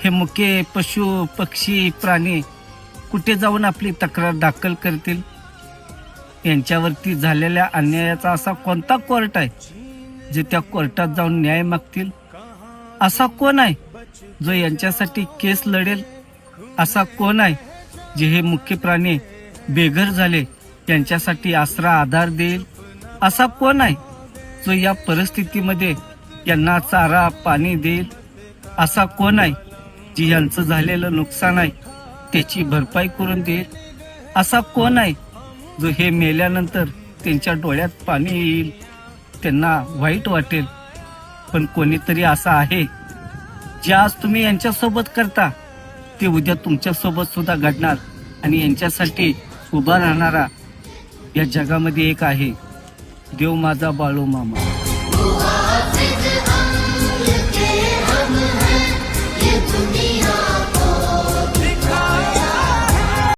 हे मुके पशु पक्षी प्राणी कुठे जाऊन आपली तक्रार दाखल करतील? यांच्यावरती झालेल्या अन्यायाचा असा कोणता कोर्ट आहे जे त्या कोर्टात जाऊन न्याय मागतील? असा कोण आहे जो यांच्यासाठी केस लढेल? असा कोण आहे जे हे मुख्य प्राणी बेघर झाले त्यांच्यासाठी आसरा आधार देईल? असा कोण आहे जो या परिस्थितीमध्ये यांना चारा पाणी देईल? असा कोण आहे जे यांचं झालेलं नुकसान आहे त्याची भरपाई करून देईल? असा कोण आहे जो हे मेल्यानंतर त्यांच्या डोळ्यात पाणी येईल, त्यांना वाईट वाटेल? पण कोणीतरी असा आहे जे आज तुम्ही यांच्यासोबत करता ते उद्या तुमच्यासोबत सुद्धा घडणार आणि यांच्यासाठी उभा राहणारा या जगामध्ये एक आहे, देव माझा बाळू मामा.